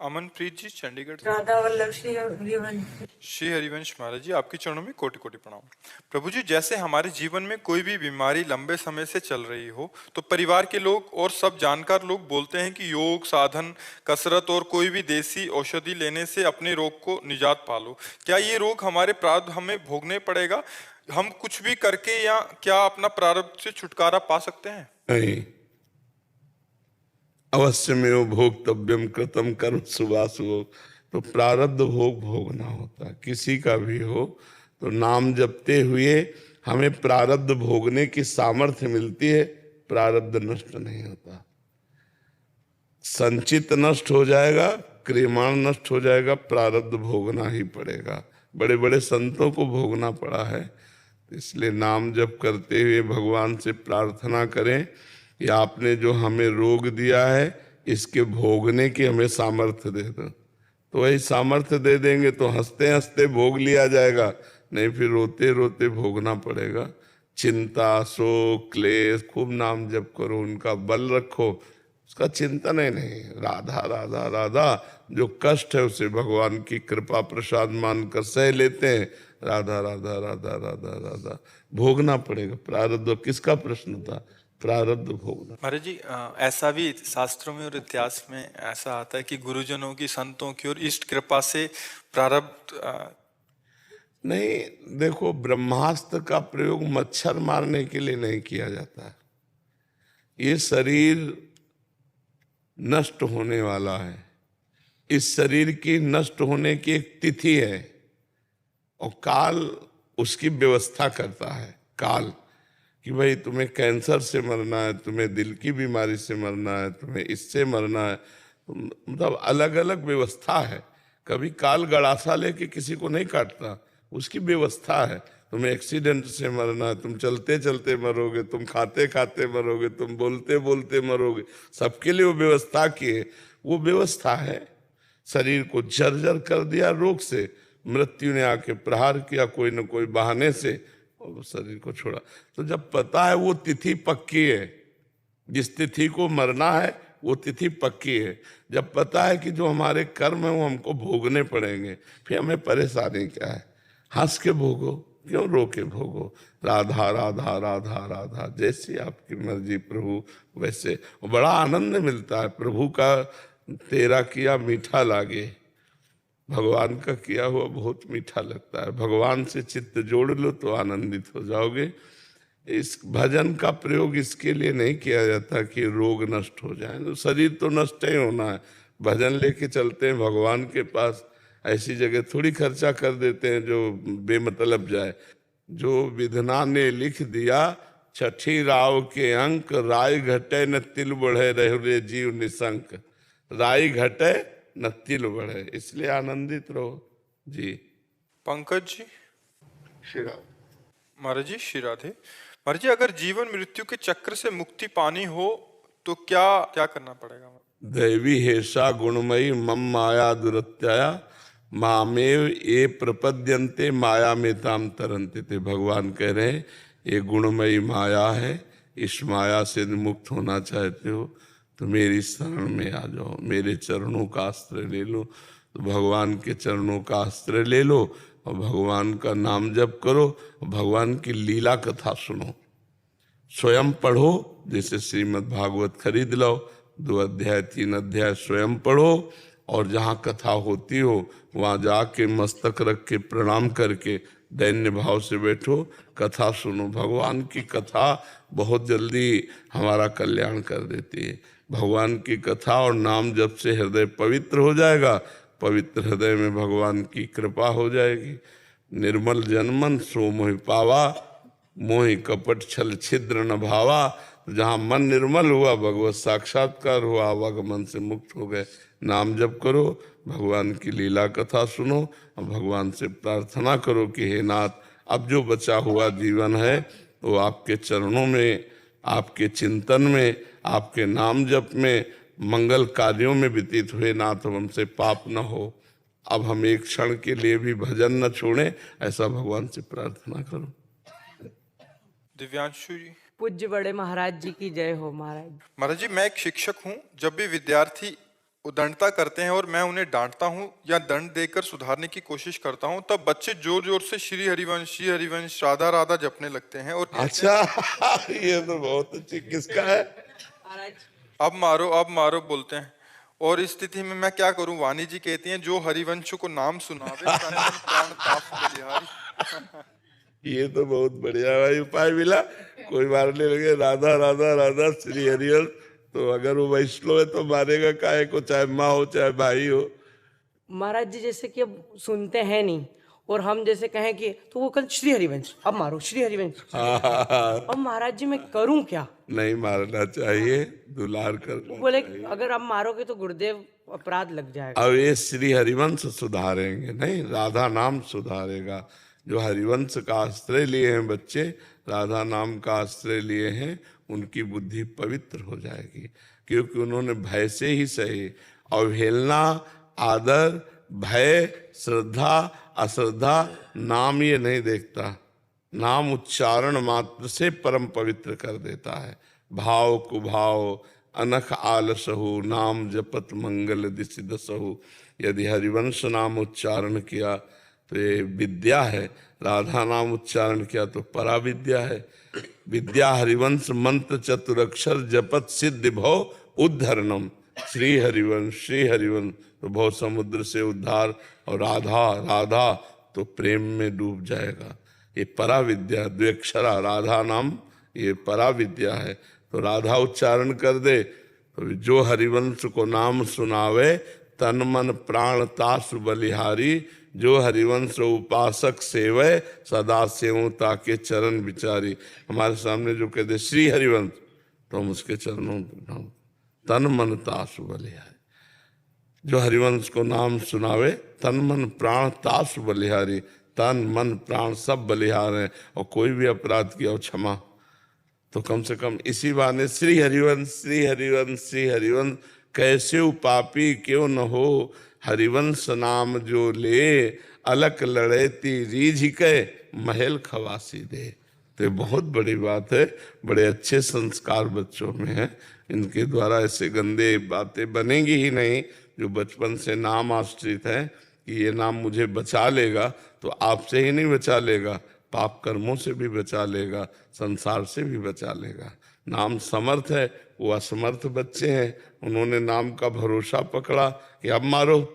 अमनप्रीत जी चंडीगढ़ से। राधा वल्लभ श्री हरिवंश। श्री हरिवंश महाराज जी, आपके चरणों में कोटि कोटि प्रणाम। प्रभु जी, जैसे हमारे जीवन में कोई भी बीमारी लंबे समय से चल रही हो तो परिवार के लोग और सब जानकार लोग बोलते हैं कि योग साधन, कसरत और कोई भी देसी औषधि लेने से अपने रोग को निजात पालो। क्या ये रोग हमारे प्रारब्ध हमें भोगने पड़ेगा? हम कुछ भी करके या क्या अपना प्रारब्ध से छुटकारा पा सकते हैं? नहीं, अवश्यमेव भोक्तव्यम कृतम कर्म शुभाशुभ। तो प्रारब्ध भोग भोगना होता है, किसी का भी हो। तो नाम जपते हुए हमें प्रारब्ध भोगने की सामर्थ्य मिलती है, प्रारब्ध नष्ट नहीं होता। संचित नष्ट हो जाएगा, क्रियमाण नष्ट हो जाएगा, प्रारब्ध भोगना ही पड़ेगा। बड़े बड़े संतों को भोगना पड़ा है। इसलिए नाम जप करते हुए भगवान से प्रार्थना करें कि आपने जो हमें रोग दिया है इसके भोगने की हमें सामर्थ्य दे दो। तो वही सामर्थ्य दे देंगे तो हंसते हंसते भोग लिया जाएगा, नहीं फिर रोते रोते भोगना पड़ेगा। चिंता, शोक, क्लेश, खूब नाम जप करो, उनका बल रखो, उसका चिंतन ही नहीं। राधा राधा राधा, जो कष्ट है उसे भगवान की कृपा प्रसाद मानकर सह लेते हैं। राधा राधा राधा राधा राधा, भोगना पड़ेगा प्रारब्ध। किसका प्रश्न था? प्रारब्ध भोगना। महाराज जी, ऐसा भी शास्त्रों में और इतिहास में ऐसा आता है कि गुरुजनों की, संतों की और इष्ट कृपा से प्रारब्ध नहीं, देखो, ब्रह्मास्त्र का प्रयोग मच्छर मारने के लिए नहीं किया जाता है। ये शरीर नष्ट होने वाला है, इस शरीर की नष्ट होने की एक तिथि है और काल उसकी व्यवस्था करता है। काल कि भाई तुम्हें कैंसर से मरना है, तुम्हें दिल की बीमारी से मरना है, तुम्हें इससे मरना है, मतलब अलग अलग व्यवस्था है। कभी काल गड़ासा लेके किसी को नहीं काटता, उसकी व्यवस्था है। तुम्हें एक्सीडेंट से मरना है, तुम चलते चलते मरोगे, तुम खाते खाते मरोगे, तुम बोलते बोलते मरोगे, सबके लिए वो व्यवस्था की है। वो व्यवस्था है। शरीर को जर्जर कर दिया रोग से, मृत्यु ने आके प्रहार किया कोई न कोई बहाने से और शरीर को छोड़ा। तो जब पता है वो तिथि पक्की है, जिस तिथि को मरना है वो तिथि पक्की है, जब पता है कि जो हमारे कर्म है वो हमको भोगने पड़ेंगे, फिर हमें परेशानी क्या है? हंस के भोगो, क्यों रो के भोगो। राधा राधा राधा राधा, जैसी आपकी मर्जी प्रभु वैसे। बड़ा आनंद मिलता है प्रभु का। तेरा किया मीठा लागे, भगवान का किया हुआ बहुत मीठा लगता है। भगवान से चित्त जोड़ लो तो आनंदित हो जाओगे। इस भजन का प्रयोग इसके लिए नहीं किया जाता कि रोग नष्ट हो जाए, तो शरीर तो नष्ट ही होना है। भजन लेके चलते हैं भगवान के पास, ऐसी जगह थोड़ी खर्चा कर देते हैं जो बेमतलब जाए। जो विधना ने लिख दिया, छठी राव के अंक, राय घटे न तिल बढ़े, रहे रे जीव निशंक। राय घटे न तिल बढ़े, इसलिए आनंदित रहो जी। पंकज जी। श्री राम। महाराज जी श्री राधे। महाराज जी, अगर जीवन मृत्यु के चक्र से मुक्ति पानी हो तो क्या क्या करना पड़ेगा? दैवी हेषा गुणमयी मम माया दुरत्याया, मामेव ये प्रपद्यन्ते माया में ताम तरन्ते थे। भगवान कह रहे हैं ये गुणमयी माया है, इस माया से मुक्त होना चाहते हो तो मेरी शरण में आ जाओ, मेरे चरणों का आश्रय ले लो। तो भगवान के चरणों का आश्रय ले लो और भगवान का नाम जप करो, भगवान की लीला कथा सुनो, स्वयं पढ़ो। जैसे श्रीमद् भागवत खरीद लो, 2 अध्याय 3 अध्याय स्वयं पढ़ो और जहाँ कथा होती हो वहाँ जाके मस्तक रख के प्रणाम करके दैन्य भाव से बैठो, कथा सुनो। भगवान की कथा बहुत जल्दी हमारा कल्याण कर देती है। भगवान की कथा और नाम जप से हृदय पवित्र हो जाएगा, पवित्र हृदय में भगवान की कृपा हो जाएगी। निर्मल जनमन सो मोहि पावा, मोहि कपट छल छिद्र न भावा। जहाँ मन निर्मल हुआ, भगवत साक्षात्कार हुआ, आवागमन से मुक्त हो गए। नाम जप करो, भगवान की लीला कथा सुनो और भगवान से प्रार्थना करो कि हे नाथ, अब जो बचा हुआ जीवन है वो आपके चरणों में, आपके चिंतन में, आपके नाम जप में, मंगल कार्यों में व्यतीत हुए। नाथ हमसे पाप न हो, अब हम एक क्षण के लिए भी भजन न छोड़ें, ऐसा भगवान से प्रार्थना करो। दिव्यांशु जी। पूज्य बड़े महाराज जी की जय हो। महाराज महाराज जी, मैं एक शिक्षक हूँ। जब भी विद्यार्थी उद्दंडता करते हैं और मैं उन्हें डांटता हूं या दंड देकर सुधारने की कोशिश करता हूं, तब बच्चे जोर जोर से श्री हरिवंश राधा राधा जपने लगते हैं और कहते हैं, अच्छा ये तो बहुत अच्छी, किसका है? अब मारो बोलते हैं। और इस स्थिति में मैं क्या करूं? वाणी जी कहती हैं, जो हरिवंश को नाम सुनावे तन मन प्राण ताप बलिहारी। ये तो बहुत बढ़िया भाई उपाय मिला। कोई मारने लगे राधा राधा राधा श्री हरिवंश, तो अगर वो वैष्णव है तो मारेगा काहे को, चाहे माँ हो चाहे भाई हो। महाराज जी जैसे कि अब सुनते हैं नहीं, और हम जैसे कहें कि तो वो कल श्री हरिवंश, अब मारो श्री हरिवंश। अब महाराज जी मैं करूं क्या? नहीं मारना चाहिए, दुलार वो करना बोले चाहिए। अगर अब मारोगे तो गुरुदेव अपराध लग जाएगा। अब ये श्री हरिवंश सुधारेंगे नहीं, राधा नाम सुधारेगा। जो हरिवंश का आश्रय लिए हैं बच्चे, राधा नाम का आश्रय लिए हैं, उनकी बुद्धि पवित्र हो जाएगी, क्योंकि उन्होंने भय से ही सही। अवहेलना, आदर, भय, श्रद्धा, अश्रद्धा, नाम ये नहीं देखता। नाम उच्चारण मात्र से परम पवित्र कर देता है। भाव कुभाव अनख आलसहु, नाम जपत मंगल दिशि दसहु। यदि हरिवंश नाम उच्चारण किया तो ये विद्या है, राधा नाम उच्चारण किया तो पराविद्या है। विद्या हरिवंश मंत्र चतुरक्षर जपत सिद्धि भव उद्धरणम। श्री हरिवंश तो भव समुद्र से उद्धार, और राधा राधा तो प्रेम में डूब जाएगा। ये पराविद्या, द्व्यक्षरा राधा नाम, ये पराविद्या है। तो राधा उच्चारण कर दे तो जो हरिवंश को नाम सुनावे तन मन प्राण तासु बलिहारी। जो हरिवंश उपासक सेवय सदा सेवता के चरण विचारी। हमारे सामने जो कहते श्री हरिवंश, तो हम उसके चरणों तन मन तासु बलिहारी। जो हरिवंश को नाम सुनावे तन मन प्राण तासु बलिहारी। तन मन प्राण सब बलिहार हैं, और कोई भी अपराध किया हो क्षमा। तो कम से कम इसी बहाने श्री हरिवंश श्री हरिवंश श्री हरिवंश, कैसे पापी क्यों न हो, हरिवंश नाम जो ले, अलक लड़ेती रीझ के महल खवासी दे। तो ये बहुत बड़ी बात है। बड़े अच्छे संस्कार बच्चों में है, इनके द्वारा ऐसे गंदे बातें बनेंगी ही नहीं। जो बचपन से नाम आश्रित है कि ये नाम मुझे बचा लेगा, तो आपसे ही नहीं बचा लेगा, पाप कर्मों से भी बचा लेगा, संसार से भी बचा लेगा। नाम समर्थ है, वो असमर्थ बच्चे हैं, उन्होंने नाम का भरोसा पकड़ा कि अब मारो।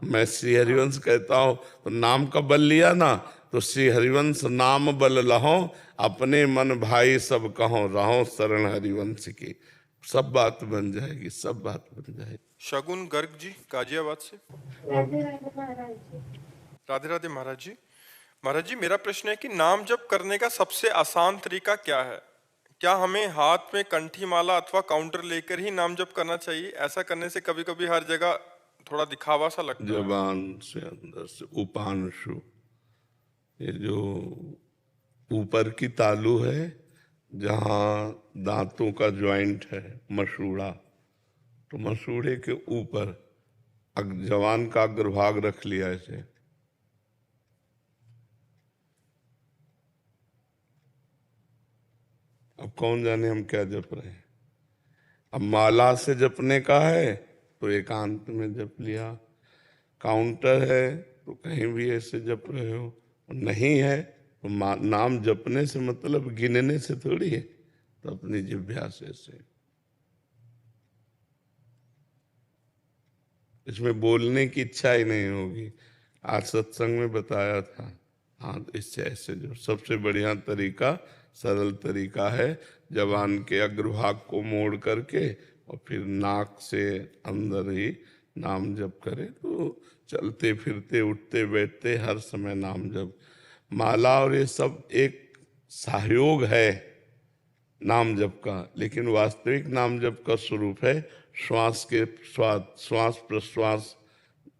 मैं श्री हरिवंश कहता हूँ तो नाम का बल लिया ना, तो श्री हरिवंश नाम बल लहो, अपने मन भाई सब कहो, रहो शरण हरिवंश की। सब बात बन जाएगी, सब बात बन जाएगी। शगुन गर्ग जी गाजियाबाद से। राधे राधे महाराज जी। महाराज जी मेरा प्रश्न है कि नाम जप करने का सबसे आसान तरीका क्या है? क्या हमें हाथ में कंठी माला अथवा काउंटर लेकर ही नाम जप करना चाहिए? ऐसा करने से कभी कभी हर जगह थोड़ा दिखावा सा लगता है। जबान से अंदर से उपांशु, ये जो ऊपर की तालू है जहाँ दांतों का ज्वाइंट है, मसूड़ा, तो मसूड़े के ऊपर जबान का अग्रभाग रख लिया ऐसे। अब कौन जाने हम क्या जप रहे हैं। अब माला से जपने का है तो एकांत में जप लिया, काउंटर है तो कहीं भी ऐसे जप रहे हो, नहीं है तो नाम जपने से मतलब गिनने से थोड़ी है, तो अपनी जिह्वा से। इसमें बोलने की इच्छा ही नहीं होगी। आज सत्संग में बताया था। हाँ, इससे ऐसे जो सबसे बढ़िया तरीका, सरल तरीका है, जबान के अग्रभाग को मोड़ करके और फिर नाक से अंदर ही नाम जप करे, तो चलते फिरते उठते बैठते हर समय नाम जप। माला और ये सब एक सहयोग है नाम जप का, लेकिन वास्तविक नाम जप का स्वरूप है श्वास के श्वास प्रश्वास,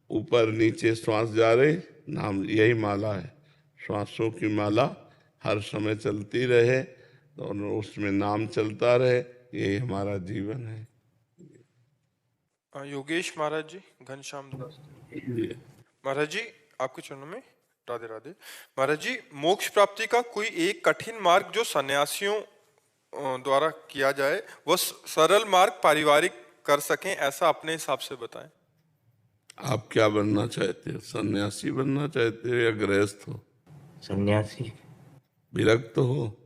ऊपर नीचे श्वास जा रहे, नाम यही माला है। श्वासों की माला हर समय चलती रहे और उसमें नाम चलता रहे, यही हमारा जीवन है। योगेश महाराज जी घनश्याम दास। महाराज जी आपके चरणों में राधे राधे। महाराज जी मोक्ष प्राप्ति का कोई एक कठिन मार्ग जो सन्यासियों द्वारा किया जाए, वह सरल मार्ग पारिवारिक कर सकें, ऐसा अपने हिसाब से बताएं। आप क्या बनना चाहते हो? सन्यासी बनना चाहते हो या गृहस्थ हो? सन्यासी। विरक्त हो?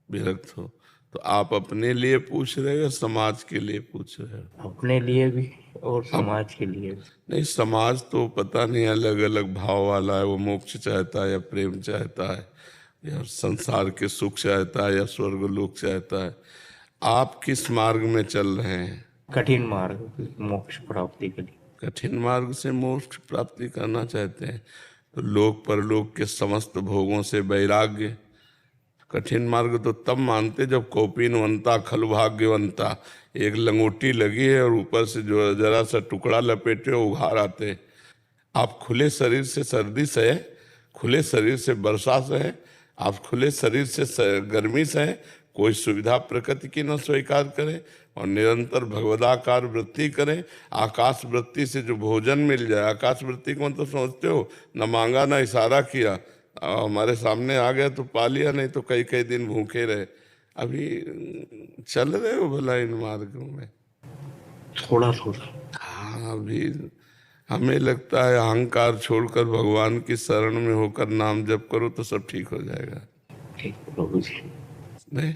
विरक्त हो तो आप अपने लिए पूछ रहे हो या समाज के लिए पूछ रहे हो? अपने लिए भी और समाज के लिए भी। नहीं, समाज तो पता नहीं अलग अलग भाव वाला है, वो मोक्ष चाहता है या प्रेम चाहता है या संसार के सुख चाहता है या स्वर्ग लोक चाहता है। आप किस मार्ग में चल रहे हैं? कठिन मार्ग, मोक्ष प्राप्ति के लिए। कठिन मार्ग से मोक्ष प्राप्ति करना चाहते हैं तो लोक परलोक के समस्त भोगों से वैराग्य। कठिन मार्ग तो तब मानते जब कौपीनवंता खलु भाग्यवंता, एक लंगोटी लगी है और ऊपर से जो जरा सा टुकड़ा लपेटे उघार आते। आप खुले शरीर से सर्दी सहे, खुले शरीर से वर्षा सहे, आप खुले शरीर से गर्मी सहे, कोई सुविधा प्रकृति की न स्वीकार करें और निरंतर भगवदाकार वृत्ति करें। आकाश वृत्ति से जो भोजन मिल जाए, आकाश वृत्ति कौन तो समझते हो, न मांगा न इशारा किया, हमारे सामने आ गया तो पा लिया, नहीं तो कई कई दिन भूखे रहे। अभी चल रहे हो भला इन मार्गों में? थोड़ा थोड़ा। हाँ, अभी हमें लगता है अहंकार छोड़कर भगवान की शरण में होकर नाम जप करो तो सब ठीक हो जाएगा। ठीक प्रभु जी। नहीं,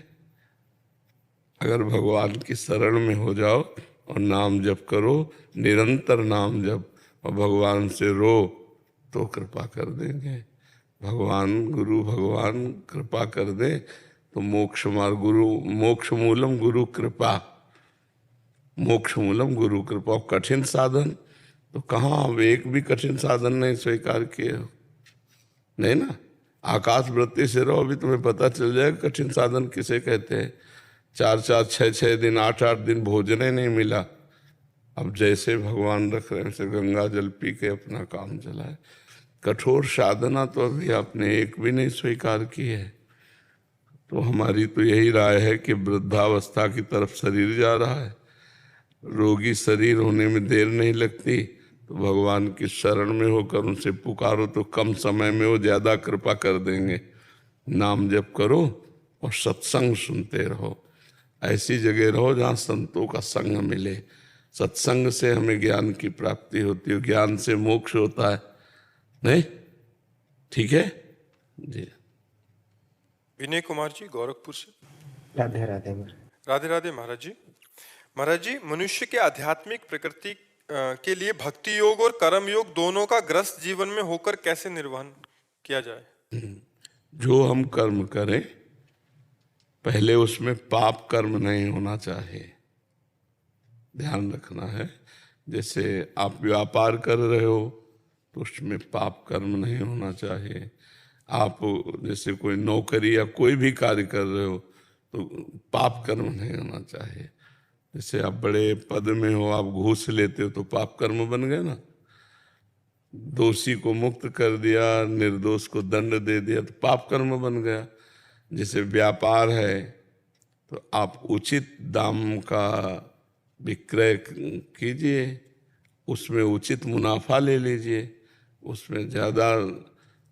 अगर भगवान की शरण में हो जाओ और नाम जप करो, निरंतर नाम जप, और भगवान से रो तो कृपा कर देंगे। भगवान गुरु भगवान कृपा कर दे तो मोक्ष मार्ग, गुरु मोक्ष मूलम गुरु कृपा, मोक्ष मूलम गुरु कृपा। कठिन साधन तो कहाँ, अब एक भी कठिन साधन नहीं स्वीकार किए हो, नहीं ना। आकाश वृत्ति से रहो, अभी तुम्हें पता चल जाएगा कठिन साधन किसे कहते हैं। 4-4, 6-6 दिन, 8-8 दिन भोजन ही नहीं मिला। अब जैसे भगवान रख रहे हैं वैसे गंगा जल पी के अपना काम चलाए। कठोर साधना तो अभी आपने एक भी नहीं स्वीकार की है। तो हमारी तो यही राय है कि वृद्धावस्था की तरफ शरीर जा रहा है, रोगी शरीर होने में देर नहीं लगती, तो भगवान की शरण में होकर उनसे पुकारो तो कम समय में वो ज़्यादा कृपा कर देंगे। नाम जप करो और सत्संग सुनते रहो, ऐसी जगह रहो जहाँ संतों का संग मिले। सत्संग से हमें ज्ञान की प्राप्ति होती है, ज्ञान से मोक्ष होता है। नहीं, ठीक है जी। विनय कुमार जी गोरखपुर से। राधे राधे। राधे राधे महाराज जी। महाराज जी, मनुष्य के आध्यात्मिक प्रकृति के लिए भक्ति योग और कर्म योग दोनों का ग्रस्त जीवन में होकर कैसे निर्वहन किया जाए? जो हम कर्म करें पहले उसमें पाप कर्म नहीं होना चाहिए, ध्यान रखना है। जैसे आप व्यापार कर रहे हो तो उसमें पाप कर्म नहीं होना चाहिए। आप जैसे कोई नौकरी या कोई भी कार्य कर रहे हो तो पाप कर्म नहीं होना चाहिए। जैसे आप बड़े पद में हो, आप घूस लेते हो तो पाप कर्म बन गए ना। दोषी को मुक्त कर दिया, निर्दोष को दंड दे दिया तो पाप कर्म बन गया। जैसे व्यापार है तो आप उचित दाम का विक्रय कीजिए, उसमें उचित मुनाफा ले लीजिए, उसमें ज़्यादा।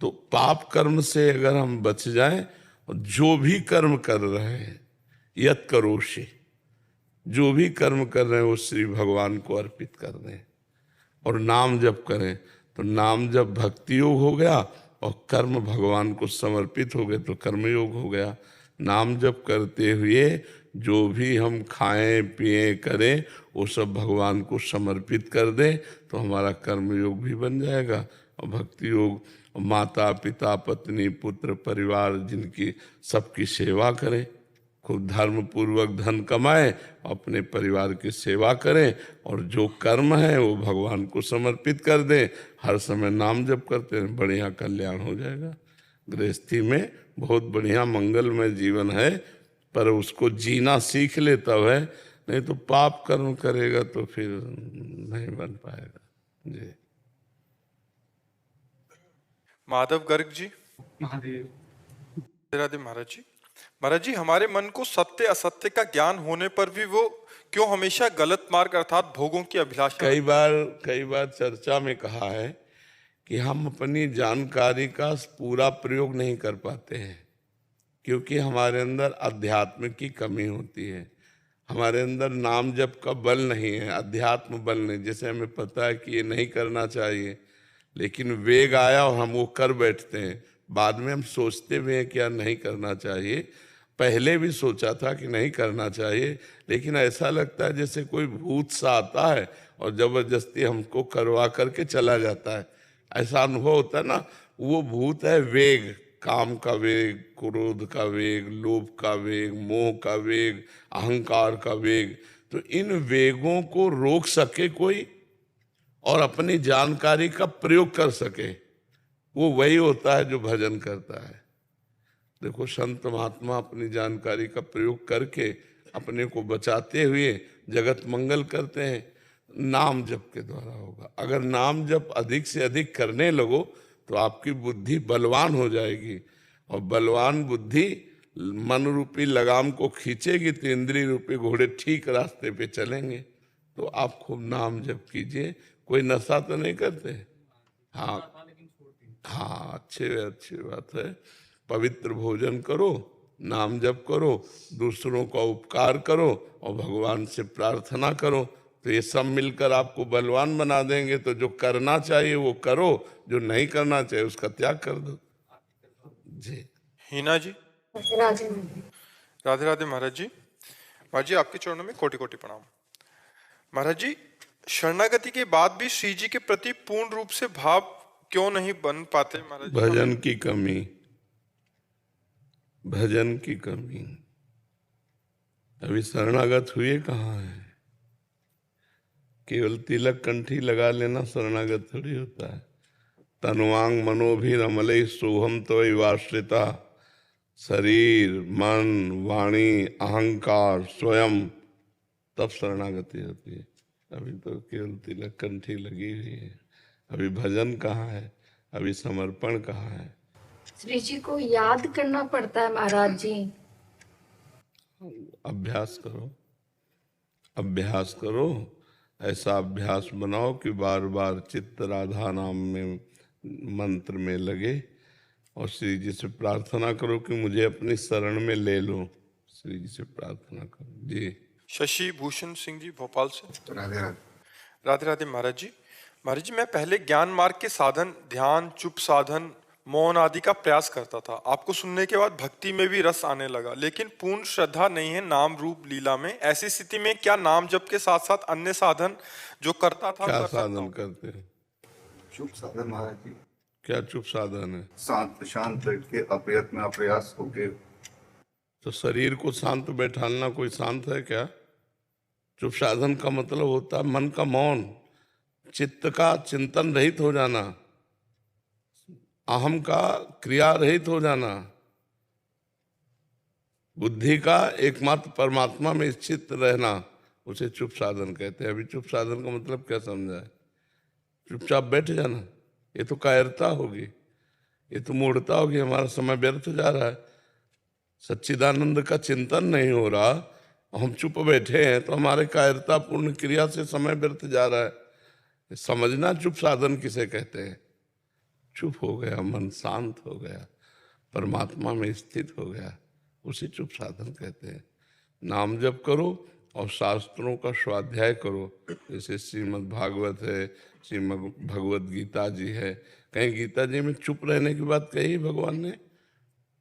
तो पाप कर्म से अगर हम बच जाएं और जो भी कर्म कर रहे हैं यत करोषि, जो भी कर्म कर रहे हैं वो श्री भगवान को अर्पित कर दें और नाम जप करें। तो नाम जप भक्ति योग हो गया और कर्म भगवान को समर्पित हो गए तो कर्मयोग हो गया। नाम जप करते हुए जो भी हम खाएं पिए करें वो सब भगवान को समर्पित कर दें तो हमारा कर्मयोग भी बन जाएगा। और भक्ति योग माता पिता पत्नी पुत्र परिवार जिनकी सबकी सेवा करें, खूब धर्म पूर्वक धन कमाएं, अपने परिवार की सेवा करें और जो कर्म है वो भगवान को समर्पित कर दें। हर समय नाम जप करते हैं, बढ़िया कल्याण हो जाएगा। गृहस्थी में बहुत बढ़िया मंगलमय जीवन है, पर उसको जीना सीख ले तब है, नहीं तो पाप कर्म करेगा तो फिर नहीं बन पाएगा जी। माधव गर्ग जी। राधे महाराज जी। महाराज जी, हमारे मन को सत्य असत्य का ज्ञान होने पर भी वो क्यों हमेशा गलत मार्ग अर्थात भोगों की अभिलाषा? कई बार चर्चा में कहा है कि हम अपनी जानकारी का पूरा प्रयोग नहीं कर पाते हैं क्योंकि हमारे अंदर अध्यात्म की कमी होती है। हमारे अंदर नाम जप का बल नहीं है, अध्यात्म बल नहीं। जैसे हमें पता है कि ये नहीं करना चाहिए, लेकिन वेग आया और हम वो कर बैठते हैं। बाद में हम सोचते भी हैं कि यार नहीं करना चाहिए, पहले भी सोचा था कि नहीं करना चाहिए, लेकिन ऐसा लगता है जैसे कोई भूत सा आता है और जबरदस्ती हमको करवा करके चला जाता है। ऐसा अनुभव होता है ना। वो भूत है वेग, काम का वेग, क्रोध का वेग, लोभ का वेग, मोह का वेग, अहंकार का वेग। तो इन वेगों को रोक सके कोई और अपनी जानकारी का प्रयोग कर सके, वो वही होता है जो भजन करता है। देखो, संत महात्मा अपनी जानकारी का प्रयोग करके अपने को बचाते हुए जगत मंगल करते हैं। नाम जप के द्वारा होगा। अगर नाम जप अधिक से अधिक करने लगो तो आपकी बुद्धि बलवान हो जाएगी, और बलवान बुद्धि मन रूपी लगाम को खींचेगी तो इंद्रिय रूपी घोड़े ठीक रास्ते पे चलेंगे। तो आप खूब नाम जप कीजिए। कोई नशा तो नहीं करते? हाँ हाँ, अच्छी बात है। पवित्र भोजन करो, नाम जप करो, दूसरों का उपकार करो और भगवान से प्रार्थना करो, तो ये सब मिलकर आपको बलवान बना देंगे। तो जो करना चाहिए वो करो, जो नहीं करना चाहिए उसका त्याग कर दो। जी। हीना जी। राधे राधे राधे महाराज जी। महाराज जी, आपके चरणों में कोटि कोटि प्रणाम। महाराज जी, शरणागति के बाद भी श्री जी के प्रति पूर्ण रूप से भाव क्यों नहीं बन पाते महाराज जी? भजन की कमी, भजन की कमी। अभी शरणागत हुए कहाँ है? केवल तिलक कंठी लगा लेना शरणागत थोड़ी होता है। तनुवांग मनोभिरमले सोहम तो वाश्रिता। शरीर, मन, वाणी, अहंकार, स्वयं, तब शरणागति होती है। अभी तो केवल तिलक कंठी लगी हुई है। अभी भजन कहाँ है? अभी समर्पण कहाँ है? श्री जी को याद करना पड़ता है महाराज जी। अभ्यास करो, अभ्यास करो। ऐसा अभ्यास बनाओ कि बार बार चित्त राधा नाम में, मंत्र में लगे, और श्री जी से प्रार्थना करो कि मुझे अपनी शरण में ले लो। श्री जी से प्रार्थना करो। जी। शशि भूषण सिंह जी भोपाल से। राधे राधे। राधे राधे महाराज जी। महाराज जी, मैं पहले ज्ञान मार्ग के साधन, ध्यान, चुप साधन, मौन आदि का प्रयास करता था। आपको सुनने के बाद भक्ति में भी रस आने लगा, लेकिन पूर्ण श्रद्धा नहीं है नाम रूप लीला में। ऐसी स्थिति में क्या नाम जप के साथ साथ अन्य साधन जो करता था क्या कर सकता साधन हूं? करते हैं? चुप साधन महाराज जी। क्या चुप साधन है? शांत शांत बैठ के अप्रयत्न अप्रयास होके। तो शरीर को शांत बैठाना कोई शांत है क्या? चुप साधन का मतलब होता है मन का मौन, चित्त का चिंतन रहित हो जाना, अहम का क्रिया रहित हो जाना, बुद्धि का एकमात्र परमात्मा में स्थित रहना, उसे चुप साधन कहते हैं। अभी चुप साधन का मतलब क्या समझा है? चुपचाप बैठ जाना, ये तो कायरता होगी, ये तो मूढ़ता होगी, हमारा समय व्यर्थ जा रहा है। सच्चिदानंद का चिंतन नहीं हो रहा, हम चुप बैठे हैं, तो हमारे कायरता पूर्ण क्रिया से समय व्यर्थ जा रहा है। समझना चुप साधन किसे कहते हैं। चुप हो गया, मन शांत हो गया, परमात्मा में स्थित हो गया, उसे चुप साधन कहते हैं। नाम जप करो और शास्त्रों का स्वाध्याय करो। जैसे श्रीमद् भागवत है, श्रीमद् भगवत गीता जी है। कहीं गीता जी में चुप रहने की बात कही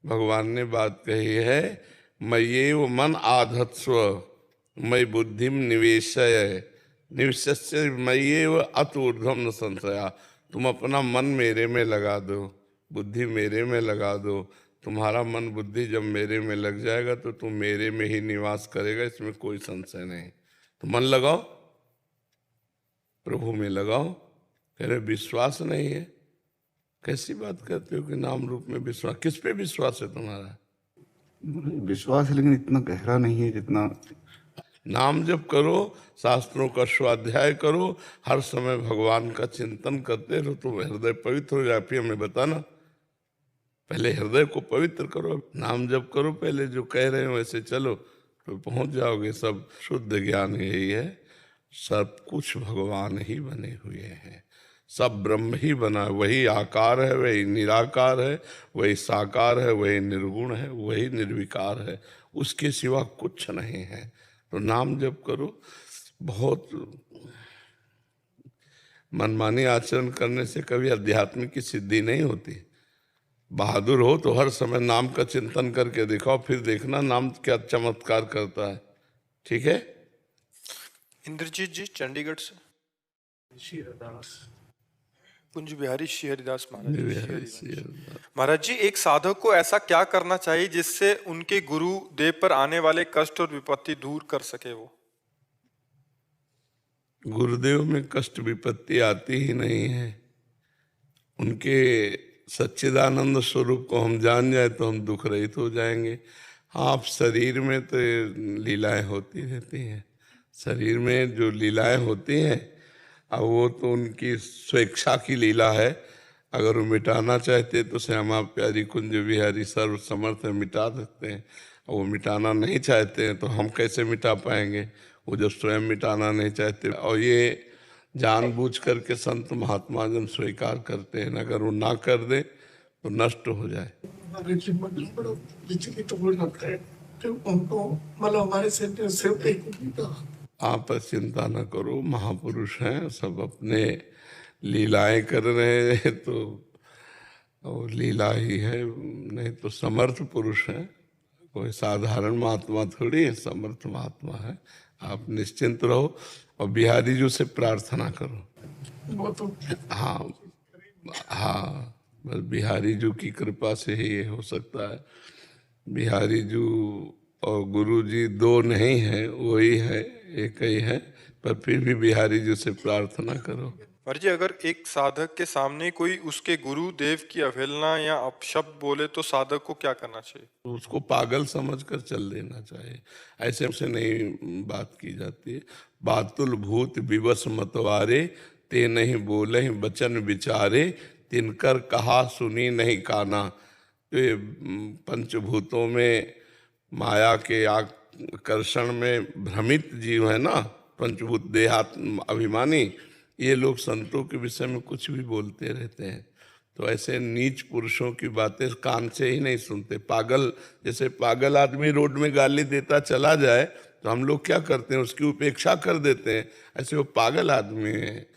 भगवान ने बात कही है, मय्येव मन आधत्स्व मयि बुद्धिम निवेशय निवेश्य मय्येव अत ऊर्ध्वं न संशया। तुम अपना मन मेरे में लगा दो, बुद्धि मेरे में लगा दो। तुम्हारा मन बुद्धि जब मेरे में लग जाएगा तो तुम मेरे में ही निवास करेगा, इसमें कोई संशय नहीं। तो मन लगाओ, प्रभु में लगाओ। कह रहे विश्वास नहीं है। कैसी बात करते हो कि नाम रूप में विश्वास? किस पे विश्वास है तुम्हारा? विश्वास है, लेकिन इतना गहरा नहीं है जितना। नाम जप करो, शास्त्रों का स्वाध्याय करो, हर समय भगवान का चिंतन करते रहो तो हृदय पवित्र हो जाए। फिर हमें बताना, पहले हृदय को पवित्र करो, नाम जप करो, पहले जो कह रहे हो वैसे चलो तो पहुंच जाओगे। सब शुद्ध ज्ञान यही है, सब कुछ भगवान ही बने हुए हैं, सब ब्रह्म ही बना है। वही आकार है, वही निराकार है, वही साकार है, वही निर्गुण है, वही निर्विकार है, उसके सिवा कुछ नहीं है। तो नाम जप करो। बहुत मनमानी आचरण करने से कभी अध्यात्म की सिद्धि नहीं होती। बहादुर हो तो हर समय नाम का चिंतन करके दिखाओ, फिर देखना नाम क्या चमत्कार करता है। ठीक है। इंद्रजीत जी चंडीगढ़ से। कुंज बिहारी श्री हरिदास महाराज जी, श्री हरिवंश। महाराज जी, एक साधक को ऐसा क्या करना चाहिए जिससे उनके गुरु देव पर आने वाले कष्ट और विपत्ति दूर कर सके वो? गुरुदेव में कष्ट विपत्ति आती ही नहीं है। उनके सच्चिदानंद स्वरूप को हम जान जाए तो हम दुख रहित हो जाएंगे। हाँ, आप शरीर में तो लीलाएं होती रहती हैं, शरीर में जो लीलाएं होती हैं अब वो तो उनकी स्वेच्छा की लीला है। अगर वो मिटाना चाहते तो श्यामा प्यारी कुंज बिहारी सर्व समर्थ है, मिटा सकते हैं। और वो मिटाना नहीं चाहते हैं तो हम कैसे मिटा पाएंगे, वो जब स्वयं मिटाना नहीं चाहते। और ये जानबूझ करके संत महात्मा जन स्वीकार करते हैं, अगर वो ना कर दे तो नष्ट हो जाए। हमारे जीवन में बड़ा विचलित हो जाता है कि उनको मतलब हमारे सिर पे आप चिंता न करो, महापुरुष हैं, सब अपने लीलाएं कर रहे हैं तो और लीला ही है, नहीं तो समर्थ पुरुष है। कोई साधारण महात्मा थोड़ी है, समर्थ महात्मा है। आप निश्चिंत रहो और बिहारी जी से प्रार्थना करो। वो तो हाँ हाँ, बस बिहारी जी की कृपा से ही ये हो सकता है। बिहारी जी और गुरु जी दो नहीं है, वही है, एक ही है, पर फिर भी बिहारी जी से प्रार्थना करो। पर जी, अगर एक साधक के सामने कोई उसके गुरु देव की अवहेलना या अपशब्द बोले तो साधक को क्या करना चाहिए? तो उसको पागल समझकर चल देना चाहिए। ऐसे से नहीं बात की जाती है। बातुल भूत विवश मतवारे, ते नहीं बोले वचन विचारे, तिनकर कहा सुनी नहीं काना। तो ये पंचभूतों में माया के आकर्षण में भ्रमित जीव है ना, पंचभूत देहात्म अभिमानी, ये लोग संतों के विषय में कुछ भी बोलते रहते हैं। तो ऐसे नीच पुरुषों की बातें कान से ही नहीं सुनते। पागल, जैसे पागल आदमी रोड में गाली देता चला जाए तो हम लोग क्या करते हैं, उसकी उपेक्षा कर देते हैं। ऐसे वो पागल आदमी है।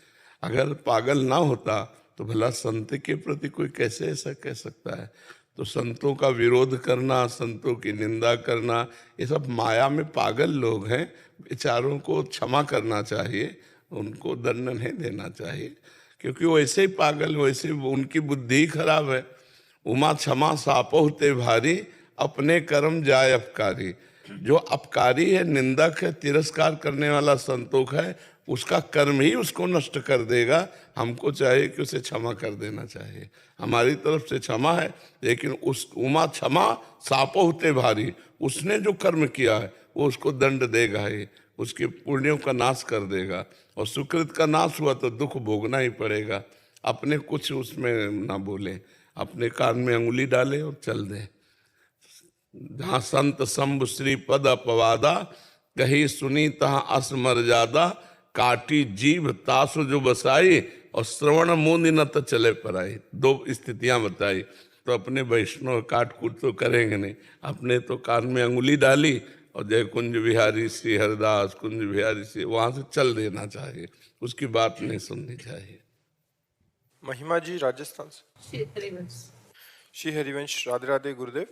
अगर पागल ना होता तो भला संत के प्रति कोई कैसे ऐसा कह सकता है। तो संतों का विरोध करना, संतों की निंदा करना, ये सब माया में पागल लोग हैं। बेचारों को क्षमा करना चाहिए, उनको दंड नहीं देना चाहिए, क्योंकि वैसे ही पागल, वैसे उनकी बुद्धि ही खराब है। उमा क्षमा सापो होते भारी, अपने कर्म जाय अपकारी। जो अपकारी है, निंदक है, तिरस्कार करने वाला संतोष है, उसका कर्म ही उसको नष्ट कर देगा। हमको चाहिए कि उसे क्षमा कर देना चाहिए। हमारी तरफ से क्षमा है, लेकिन उस उमा क्षमा सापो होते भारी, उसने जो कर्म किया है वो उसको दंड देगा ही, उसके पुण्यों का नाश कर देगा। और सुकृत का नाश हुआ तो दुख भोगना ही पड़ेगा। अपने कुछ उसमें ना बोले, अपने कान में अंगुली डाले और चल दे। जहाँ संत शंभु श्री पद अपवादा, कही सुनी तहाँ असमर्यादा, काटी जीभ तासु जो बसाई, और श्रवण मुंद न तो चले पर आई। दो स्थितियां बताई। तो अपने वैष्णव काट कूट तो करेंगे नहीं, अपने तो कान में अंगुली डाली और जय कुंज बिहारी श्री हरिदास, कुंज बिहारी श्री, वहां से चल देना चाहिए, उसकी बात नहीं सुननी चाहिए। महिमा जी राजस्थान से। श्री हरिवंश। राधे राधे गुरुदेव।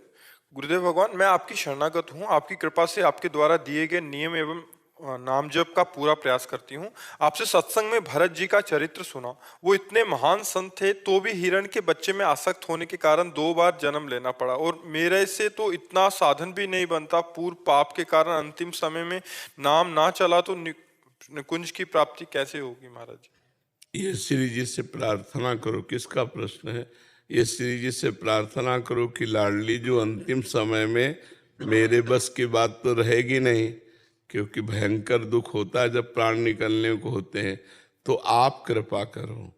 गुरुदेव भगवान, मैं आपकी शरणागत हूँ। आपकी कृपा से आपके द्वारा दिए गए नियम एवं नाम जप का पूरा प्रयास करती हूँ। आपसे सत्संग में भरत जी का चरित्र सुना। वो इतने महान संत थे तो भी हिरण के बच्चे में आसक्त होने के कारण 2 बार जन्म लेना पड़ा, और मेरे से तो इतना साधन भी नहीं बनता। पूर्व पाप के कारण अंतिम समय में नाम ना चला तो निकुंज की प्राप्ति कैसे होगी महाराज जी? ये श्री जी से प्रार्थना करो। किसका प्रश्न है? ये श्री जी से प्रार्थना करो कि लाडली जो अंतिम समय में मेरे बस की बात तो रहेगी नहीं, क्योंकि भयंकर दुख होता है जब प्राण निकलने को होते हैं। तो आप कृपा करो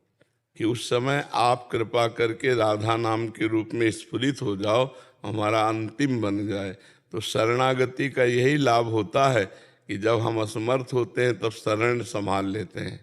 कि उस समय आप कृपा करके राधा नाम के रूप में स्फुरित हो जाओ, हमारा अंतिम बन जाए। तो शरणागति का यही लाभ होता है कि जब हम असमर्थ होते हैं तब शरण संभाल लेते हैं।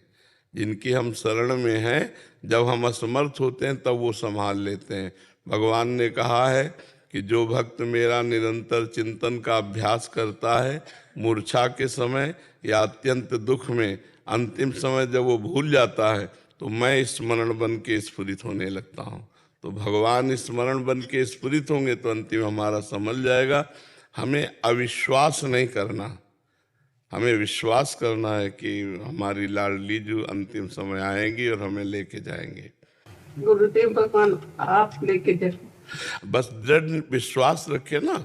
जिनकी हम शरण में हैं, जब हम असमर्थ होते हैं तब वो संभाल लेते हैं। भगवान ने कहा है कि जो भक्त मेरा निरंतर चिंतन का अभ्यास करता है, मूर्छा के समय या अत्यंत दुख में अंतिम समय जब वो भूल जाता है तो मैं स्मरण बन के स्फुरित होने लगता हूँ। तो भगवान स्मरण बन के स्फुरित होंगे तो अंतिम हमारा संभल जाएगा। हमें अविश्वास नहीं करना, हमें विश्वास करना है कि हमारी लाडली जो अंतिम समय आएंगी और हमें लेके जाएंगे। गुरुदेव भगवान आप लेके जाए, बस दृढ़ विश्वास रखे ना,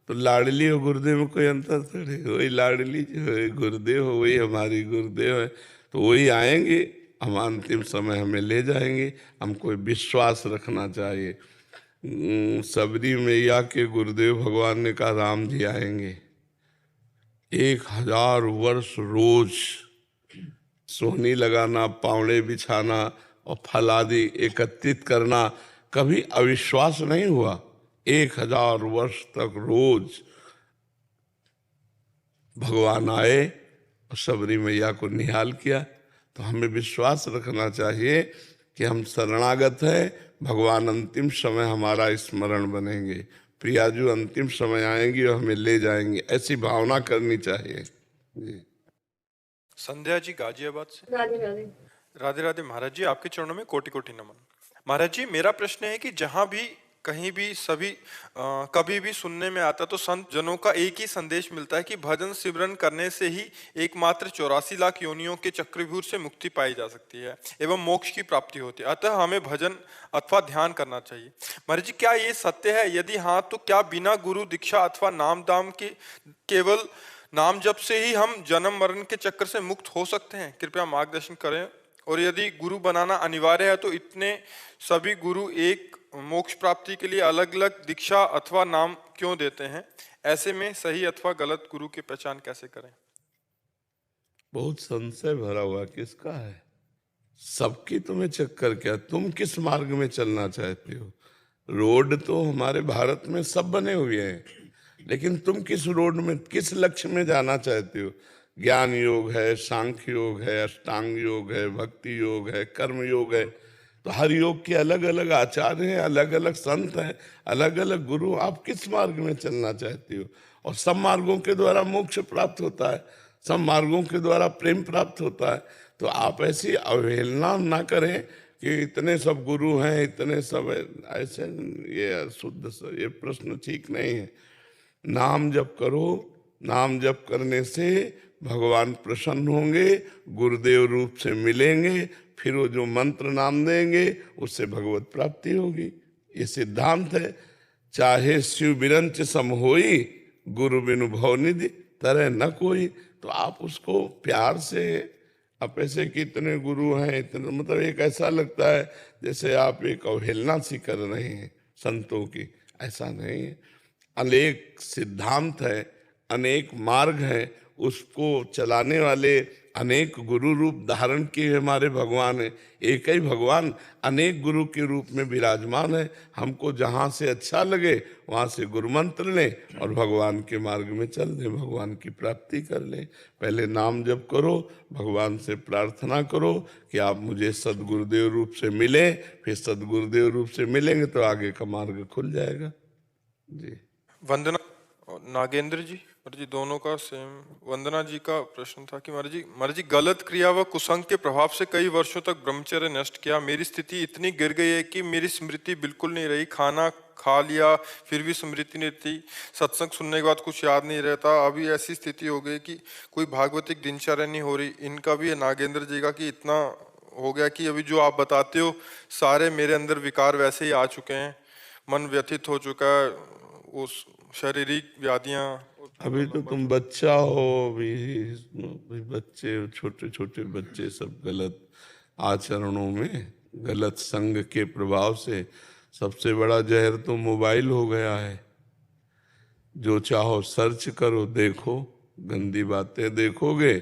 तो लाडली और गुरुदेव में कोई अंतर थोड़ी। वही लाडली जो है गुरुदेव हो, वही हमारी गुरुदेव है, तो वही आएंगे, हम अंतिम समय हमें ले जाएंगे। हमको विश्वास रखना चाहिए। सबरी मैया के गुरुदेव भगवान ने कहा राम जी आएंगे, 1000 वर्ष रोज सोहनी लगाना, पावड़े बिछाना और फल आदि एकत्रित करना, कभी अविश्वास नहीं हुआ। 1000 वर्ष तक रोज भगवान आए और सबरी मैया को निहाल किया। तो हमें विश्वास रखना चाहिए कि हम शरणागत हैं, भगवान अंतिम समय हमारा स्मरण बनेंगे, प्रियाजू अंतिम समय आएंगी और हमें ले जाएंगे, ऐसी भावना करनी चाहिए जी। संध्या जी गाजियाबाद से। राधे राधे। राधे राधे महाराज जी, आपके चरणों में कोटि कोटि नमन। महाराज जी, मेरा प्रश्न है कि जहां भी कहीं भी सभी कभी भी सुनने में आता तो संत जनों का एक ही संदेश मिलता है कि भजन सिमरन करने से ही एकमात्र 84 लाख योनियों के चक्रव्यूह से मुक्ति पाई जा सकती है एवं मोक्ष की प्राप्ति होती है, अतः हमें भजन अथवा ध्यान करना चाहिए। महाराज जी, क्या ये सत्य है? यदि हाँ तो क्या बिना गुरु दीक्षा अथवा नाम दाम के केवल नाम जप से ही हम जन्म मरण के चक्र से मुक्त हो सकते हैं? कृपया मार्गदर्शन करें। और यदि गुरु बनाना अनिवार्य है तो इतने सभी गुरु एक मोक्ष प्राप्ति के लिए अलग अलग दीक्षा अथवा नाम क्यों देते हैं? ऐसे में सही अथवा गलत गुरु की पहचान कैसे करें? बहुत संशय भरा हुआ किसका है? सबकी तुम्हें चक्कर क्या? तुम किस मार्ग में चलना चाहते हो? रोड तो हमारे भारत में सब बने हुए हैं, लेकिन तुम किस रोड में, किस लक्ष्य में जाना चाहते हो? ज्ञान योग है, सांख्य योग है, अष्टांग योग है, भक्ति योग है, कर्म योग है। तो हर योग के अलग अलग आचार्य हैं, अलग अलग संत हैं, अलग अलग गुरु। आप किस मार्ग में चलना चाहते हो? और सब मार्गों के द्वारा मोक्ष प्राप्त होता है, सब मार्गों के द्वारा प्रेम प्राप्त होता है। तो आप ऐसी अवहेलना ना करें कि इतने सब गुरु हैं, इतने सब ऐसे, ये शुद्ध ये प्रश्न ठीक नहीं है। नाम जप करो, नाम जप करने से भगवान प्रसन्न होंगे, गुरुदेव रूप से मिलेंगे, फिर वो जो मंत्र नाम देंगे उससे भगवत प्राप्ति होगी। ये सिद्धांत है। चाहे शिव बिरंच सम होई, गुरु बिनु भव निधि तरह न कोई। तो आप उसको प्यार से, आप ऐसे कि इतने गुरु हैं, इतने, मतलब एक ऐसा लगता है जैसे आप एक अवहेलना सी कर रहे हैं संतों की। ऐसा नहीं है। अनेक सिद्धांत है, अनेक मार्ग है, उसको चलाने वाले अनेक गुरु रूप धारण किए हमारे भगवान है। एक ही भगवान अनेक गुरु के रूप में विराजमान है। हमको जहाँ से अच्छा लगे वहाँ से गुरु मंत्र लें और भगवान के मार्ग में चल दें, भगवान की प्राप्ति कर लें। पहले नाम जप करो, भगवान से प्रार्थना करो कि आप मुझे सदगुरुदेव रूप से मिलें, फिर सदगुरुदेव रूप से मिलेंगे तो आगे का मार्ग खुल जाएगा जी। वंदना नागेंद्र जी, महाराज जी दोनों का सेम। वंदना जी का प्रश्न था कि महाराज जी गलत क्रिया व कुसंग के प्रभाव से कई वर्षों तक ब्रह्मचर्य नष्ट किया। मेरी स्थिति इतनी गिर गई है कि मेरी स्मृति बिल्कुल नहीं रही। खाना खा लिया फिर भी स्मृति नहीं थी, सत्संग सुनने के बाद कुछ याद नहीं रहता। अभी ऐसी स्थिति हो गई कि कोई भागवतिक दिनचर्या नहीं हो रही। इनका भी नागेंद्र जी का कि इतना हो गया कि अभी जो आप बताते हो सारे मेरे अंदर विकार वैसे ही आ चुके हैं, मन व्यथित हो चुका है, उस शारीरिक व्याधियां। अभी तो तुम बच्चा हो, अभी बच्चे, छोटे छोटे बच्चे सब गलत आचरणों में, गलत संग के प्रभाव से। सबसे बड़ा जहर तो मोबाइल हो गया है। जो चाहो सर्च करो, देखो, गंदी बातें देखोगे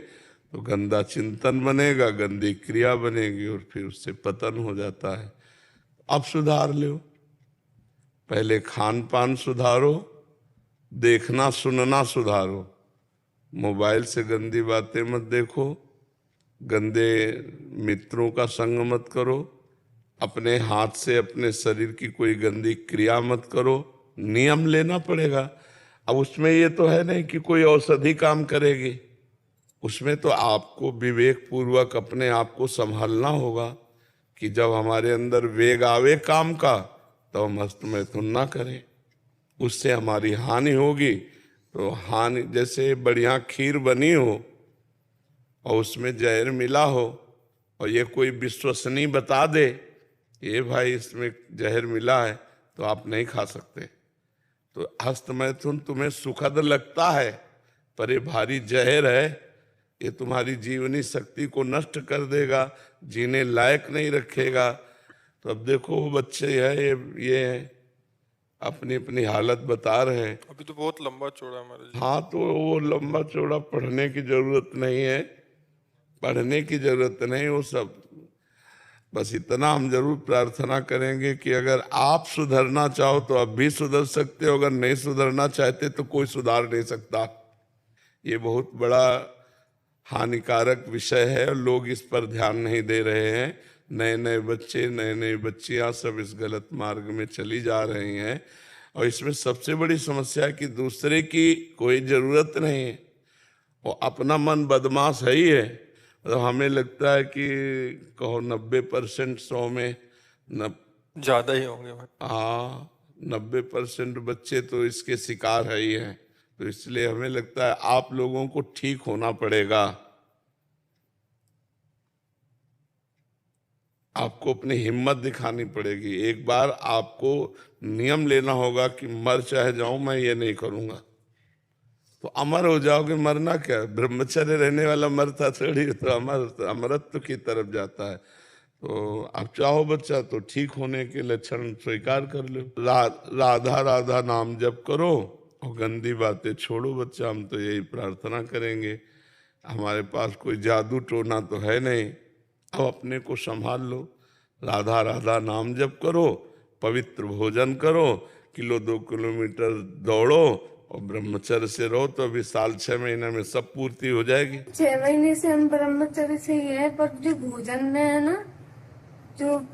तो गंदा चिंतन बनेगा, गंदी क्रिया बनेगी और फिर उससे पतन हो जाता है। अब सुधार लो, पहले खान पान सुधारो, देखना सुनना सुधारो। मोबाइल से गंदी बातें मत देखो, गंदे मित्रों का संग मत करो, अपने हाथ से अपने शरीर की कोई गंदी क्रिया मत करो, नियम लेना पड़ेगा। अब उसमें ये तो है नहीं कि कोई औषधि काम करेगी, उसमें तो आपको विवेक पूर्वक अपने आप को संभालना होगा कि जब हमारे अंदर वेग आवे काम का तो हम हस्त मैथुन ना करें, उससे हमारी हानि होगी। तो हानि, जैसे बढ़िया खीर बनी हो और उसमें जहर मिला हो और ये कोई विश्वसनीय बता दे ये भाई इसमें जहर मिला है, तो आप नहीं खा सकते। तो हस्त मैथुन तुम्हें सुखद लगता है पर ये भारी जहर है, ये तुम्हारी जीवनी शक्ति को नष्ट कर देगा, जीने लायक नहीं रखेगा। तो अब देखो वो बच्चे है ये अपनी अपनी हालत बता रहे हैं। अभी तो बहुत लंबा चौड़ा है महाराज जी। हाँ, तो वो लंबा चौड़ा पढ़ने की जरूरत नहीं है, पढ़ने की जरूरत नहीं, वो सब बस इतना हम जरूर प्रार्थना करेंगे कि अगर आप सुधरना चाहो तो अब भी सुधर सकते हो, अगर नहीं सुधरना चाहते तो कोई सुधार नहीं सकता। ये बहुत बड़ा हानिकारक विषय है और लोग इस पर ध्यान नहीं दे रहे हैं। नए नए बच्चे, नए नई बच्चियां सब इस गलत मार्ग में चली जा रही हैं और इसमें सबसे बड़ी समस्या है कि दूसरे की कोई जरूरत नहीं है, वो अपना मन बदमाश है ही है। मतलब हमें लगता है कि कहो 90% 100 में ज्यादा ही होंगे भाई। हाँ, 90% बच्चे तो इसके शिकार है ही हैं। तो इसलिए हमें लगता है आप लोगों को ठीक होना पड़ेगा, आपको अपनी हिम्मत दिखानी पड़ेगी। एक बार आपको नियम लेना होगा कि मर चाहे जाऊं मैं ये नहीं करूंगा, तो अमर हो जाओगे। मरना क्या, ब्रह्मचर्य रहने वाला मरता थोड़ी, तो अमरत्व की तरफ जाता है। तो आप चाहो बच्चा तो ठीक होने के लक्षण स्वीकार कर लो। राधा राधा नाम जप करो और गंदी बातें छोड़ो बच्चा, हम तो यही प्रार्थना करेंगे। हमारे पास कोई जादू टोना तो है नहीं, अब अपने को संभाल लो। राधा राधा नाम जप करो, पवित्र भोजन करो, 1-2 किलोमीटर दौड़ो और ब्रह्मचर्य से रहो, तो अभी साल 6 महीने में सब पूर्ति हो जाएगी। 6 महीने से हम ब्रह्मचर्य से ही है, पर जो भोजन में है ना, जो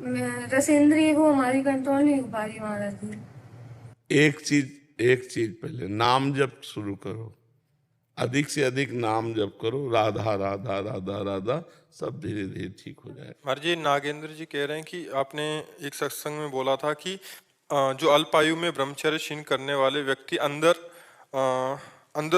रसेंद्रिय, वो हमारी कंट्रोल नहीं हो पा रही महाराज जी। एक चीज पहले नाम जप शुरू करो, अधिक से अधिक नाम जप करो, राधा राधा राधा राधा, सब धीरे धीरे ठीक हो जाए। महाराज जी नागेंद्र जी कह रहे हैं कि आपने एक सत्संग में बोला था कि जो अल्पायु में ब्रह्मचर्य क्षीण करने वाले व्यक्ति अंदर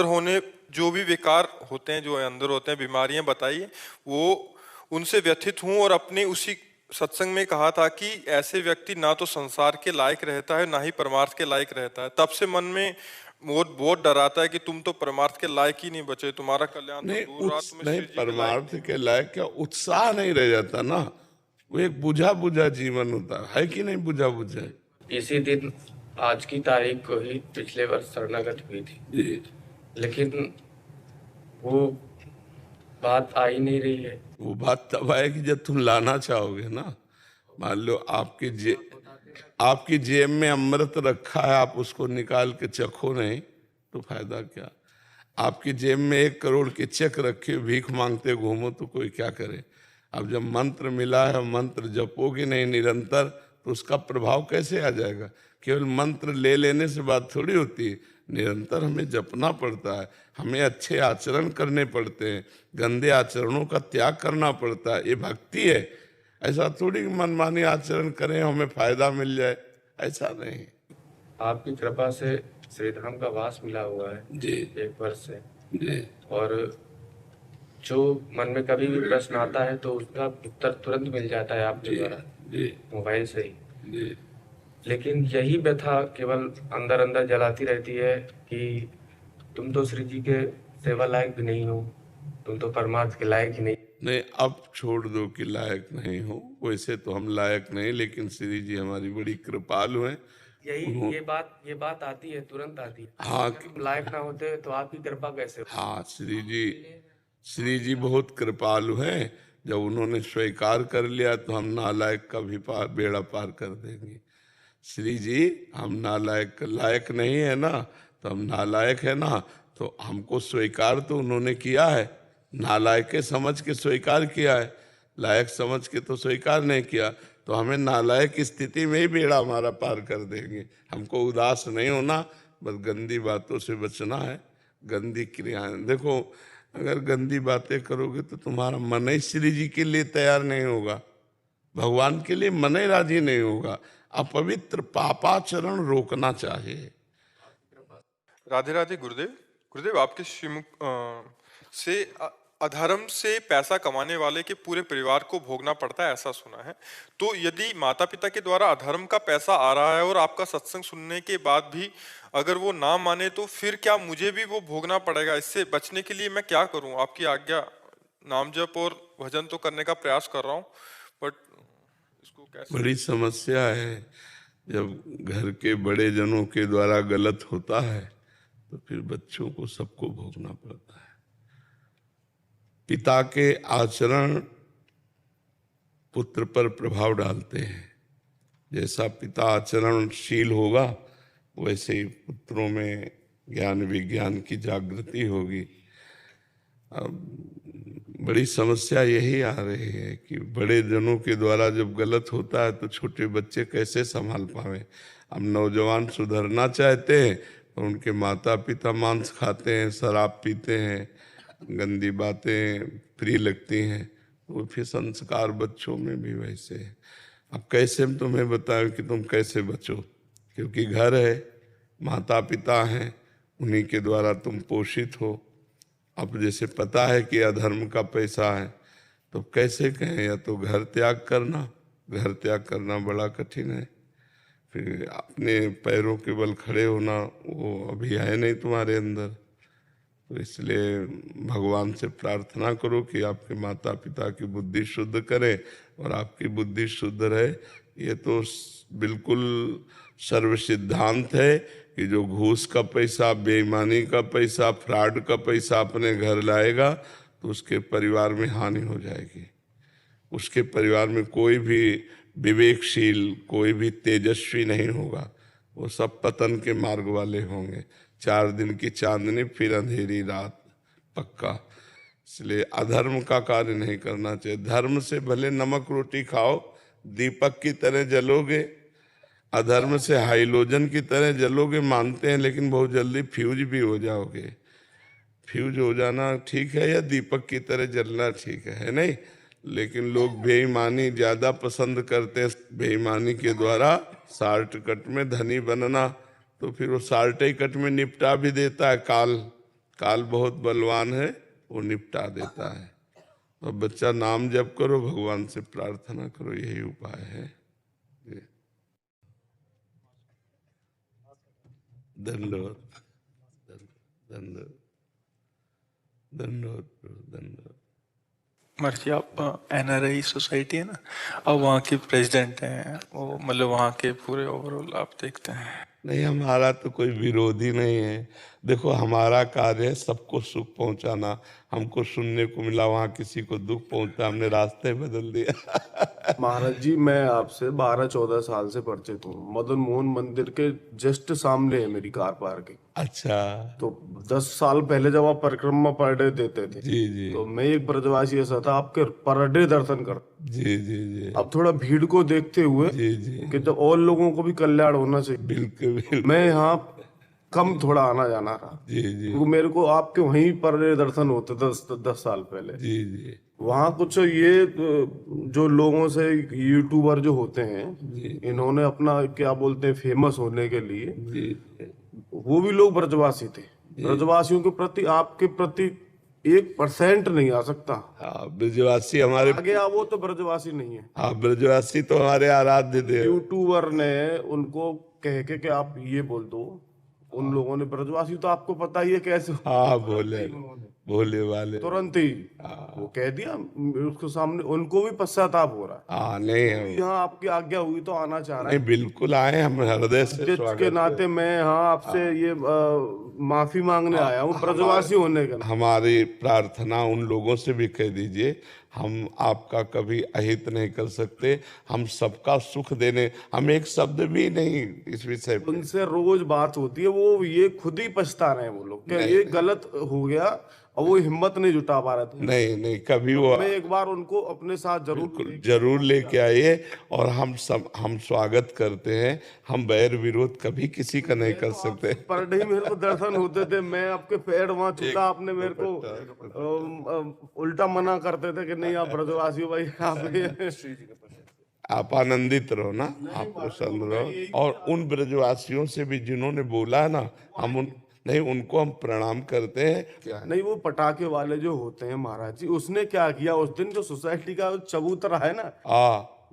होने जो भी विकार होते हैं, जो अंदर होते हैं बीमारियां बताइए, वो उनसे व्यथित हूं। और अपने उसी सत्संग में कहा था कि ऐसे व्यक्ति ना तो संसार के लायक रहता है ना ही परमार्थ के लायक रहता है। तब से मन में बहुत डराता है कि तुम तो परमार्थ के लायक ही नहीं बचे, तुम्हारा कल्याण नहीं, तो दूर रहा, तुम्हें नहीं श्री जी के परमार्थ के लायक क्या, उत्साह नहीं रह जाता ना, वो एक बुझा बुझा जीवन होता है कि नहीं, बुझा बुझा। इसी दिन आज की तारीख को ही पिछले वर्ष शरणागत हुई थी जी, लेकिन वो बात आ ही नहीं रही है। वो बात तब आएगी जब तुम लाना चाहोगे ना। मान लो आपकी जेब में अमृत रखा है, आप उसको निकाल के चखो नहीं तो फायदा क्या। आपकी जेब में 1 करोड़ के चेक रखे, भीख मांगते घूमो तो कोई क्या करे। अब जब मंत्र मिला है, मंत्र जपोगे नहीं निरंतर, तो उसका प्रभाव कैसे आ जाएगा। केवल मंत्र ले लेने से बात थोड़ी होती है, निरंतर हमें जपना पड़ता है, हमें अच्छे आचरण करने पड़ते हैं, गंदे आचरणों का त्याग करना पड़ता है। ये भक्ति है, ऐसा थोड़ी मनमानी आचरण करें हमें फायदा मिल जाए, ऐसा नहीं। आपकी कृपा से श्रीधाम का वास मिला हुआ है जी 1 वर्ष से जी और जो मन में कभी भी प्रश्न आता है तो उसका उत्तर तुरंत मिल जाता है आपके द्वारा, जी मोबाइल से ही। जी। लेकिन यही व्यथा केवल अंदर अंदर जलाती रहती है कि तुम तो श्री जी के सेवा लायक भी नहीं हो, तुम तो परमार्थ के लायक ही नहीं। नहीं, अब छोड़ दो कि लायक नहीं हो, वैसे तो हम लायक नहीं, लेकिन श्री जी हमारी बड़ी कृपालु हैं। ये बात आती है, तुरंत आती है। हाँ, अगर हम लायक ना होते तो आपकी कृपा कैसे हो? हाँ, श्री जी बहुत कृपालु हैं। जब उन्होंने स्वीकार कर लिया तो हम नालायक का भी बेड़ा पार कर देंगे। श्री जी हम नालायक लायक नहीं है ना, तो हम नालायक है ना, तो हमको स्वीकार तो उन्होंने किया है, नालायक समझ के स्वीकार किया है, लायक समझ के तो स्वीकार नहीं किया। तो हमें नालायक स्थिति में ही बेड़ा हमारा पार कर देंगे। हमको उदास नहीं होना, बस गंदी बातों से बचना है, गंदी क्रियाएं। देखो, अगर गंदी बातें करोगे तो तुम्हारा मन ही श्री जी के लिए तैयार नहीं होगा, भगवान के लिए मन ही राजी नहीं होगा। अपवित्र पापाचरण रोकना चाहिए। राधे राधे गुरुदेव। गुरुदेव, आपके श्रीमुख से अधर्म से पैसा कमाने वाले के पूरे परिवार को भोगना पड़ता है, ऐसा सुना है। तो यदि माता पिता के द्वारा अधर्म का पैसा आ रहा है और आपका सत्संग सुनने के बाद भी अगर वो ना माने, तो फिर क्या मुझे भी वो भोगना पड़ेगा? इससे बचने के लिए मैं क्या करूं? आपकी आज्ञा, नाम जप और भजन तो करने का प्रयास कर रहा हूं, बट इसको कैसे? बड़ी समस्या है। जब घर के बड़े जनों के द्वारा गलत होता है तो फिर बच्चों को सबको भोगना पड़ता है। पिता के आचरण पुत्र पर प्रभाव डालते हैं। जैसा पिता आचरणशील होगा वैसे ही पुत्रों में ज्ञान विज्ञान की जागृति होगी। अब बड़ी समस्या यही आ रही है कि बड़े जनों के द्वारा जब गलत होता है तो छोटे बच्चे कैसे संभाल पावे। अब नौजवान सुधरना चाहते हैं और उनके माता पिता मांस खाते हैं, शराब पीते हैं, गंदी बातें प्रिय लगती हैं, वो फिर संस्कार बच्चों में भी वैसे है। अब कैसे हम तुम्हें बताएं कि तुम कैसे बचो, क्योंकि घर है, माता पिता हैं, उन्हीं के द्वारा तुम पोषित हो। अब जैसे पता है कि अधर्म का पैसा है तो कैसे कहें, या तो घर त्याग करना बड़ा कठिन है। फिर अपने पैरों के बल खड़े होना वो अभी है नहीं तुम्हारे अंदर। तो इसलिए भगवान से प्रार्थना करो कि आपके माता पिता की बुद्धि शुद्ध करे और आपकी बुद्धि शुद्ध रहे। ये तो बिल्कुल सर्व सिद्धांत है कि जो घूस का पैसा, बेईमानी का पैसा, फ्रॉड का पैसा अपने घर लाएगा तो उसके परिवार में हानि हो जाएगी। उसके परिवार में कोई भी विवेकशील, कोई भी तेजस्वी नहीं होगा, वो सब पतन के मार्ग वाले होंगे। 4 दिन की चांदनी फिर अंधेरी रात, पक्का। इसलिए अधर्म का कार्य नहीं करना चाहिए। धर्म से भले नमक रोटी खाओ, दीपक की तरह जलोगे। अधर्म से हाइलोजन की तरह जलोगे मानते हैं, लेकिन बहुत जल्दी फ्यूज भी हो जाओगे। फ्यूज हो जाना ठीक है या दीपक की तरह जलना ठीक है नहीं? लेकिन लोग बेईमानी ज़्यादा पसंद करते हैं। बेईमानी के द्वारा शॉर्टकट में धनी बनना, तो फिर वो शॉर्टकट में निपटा भी देता है। काल बहुत बलवान है, वो निपटा देता है। तो बच्चा नाम जप करो, भगवान से प्रार्थना करो, यही उपाय है। दंडवत दंडवत दंडवत दंडवत। मर्जी, आप NRI सोसाइटी है ना, अब वहाँ के प्रेसिडेंट हैं, वो मतलब वहाँ के पूरे ओवरऑल आप देखते हैं। नहीं, हमारा तो कोई विरोधी नहीं है। देखो, हमारा कार्य है सबको सुख पहुंचाना। हमको सुनने को मिला वहाँ किसी को दुख पहुंचा, हमने रास्ते बदल दिया। महाराज जी, मैं आपसे 12-14 साल से परिचित हूँ। मदन मोहन मंदिर के जस्ट सामने है मेरी कार पार्किंग। अच्छा। तो 10 साल पहले जब आप परिक्रमा पर डे देते थे, जी जी, तो मैं एक ब्रजवासी ऐसा था आपके पर डे दर्शन कर। जी जी जी। अब थोड़ा भीड़ को देखते हुए जी जी, कि जब और लोगों को भी कल्याण होना चाहिए, बिल्कुल बिल्कुल। मैं यहाँ कम थोड़ा आना जाना रहा। जी जी, तो मेरे को आपके वहीं पर डे दर्शन होते 10 साल पहले। जी जी। वहाँ कुछ ये जो लोगों से यूट्यूबर जो होते हैं, इन्होंने अपना क्या बोलते हैं फेमस होने के लिए, वो भी लोग ब्रजवासी थे। ब्रजवासियों के प्रति आपके प्रति 1% नहीं आ सकता। हाँ, ब्रजवासी हमारे आगे आ, वो तो ब्रजवासी नहीं है। हाँ, ब्रजवासी तो हमारे आराध्य देव। यूट्यूबर ने उनको कह के आप ये बोल दो, उन लोगों ने, ब्रजवासी तो आपको पता ही है कैसे। हाँ, भोले वाले तुरंत ही वो कह दिया उसके सामने, उनको भी पश्चाताप हो रहा है। हाँ, नहीं है। यहाँ आपकी आज्ञा हुई तो आना चाह रहा है। नहीं, बिल्कुल आए, हम हृदय से जिस के नाते मैं यहाँ आपसे ये माफी मांगने आया हूँ ब्रजवासी होने का। हमारी प्रार्थना उन लोगों से भी कह दीजिए, हम आपका कभी अहित नहीं कर सकते, हम सबका सुख देने, हम एक शब्द भी नहीं इस विषय पे। उनसे रोज बात होती है, वो ये खुद ही पछता रहे हैं वो लोग कि ये गलत हो गया। और वो हिम्मत नहीं जुटा पा रहे थे। नहीं नहीं, कभी वो मैं एक बार उनको अपने साथ जरूर लेके आइए, और हम स्वागत करते हैं। हम बैर विरोध कभी किसी का नहीं कर सकते। पर नहीं मेरे को दर्शन होते थे, मैं आपके पैर वहां छूता, आपने मेरे को उल्टा मना करते थे कि नहीं आप ब्रजवासी हो भाई, आप आनंदित रहो ना, आप प्रसन्न रहो। और उन ब्रजवासियों से भी जिन्होंने बोला है ना, उनको हम प्रणाम करते हैं। नहीं, वो पटाखे वाले जो होते हैं महाराज जी, उसने क्या किया उस दिन, जो सोसाइटी का चबूतरा है ना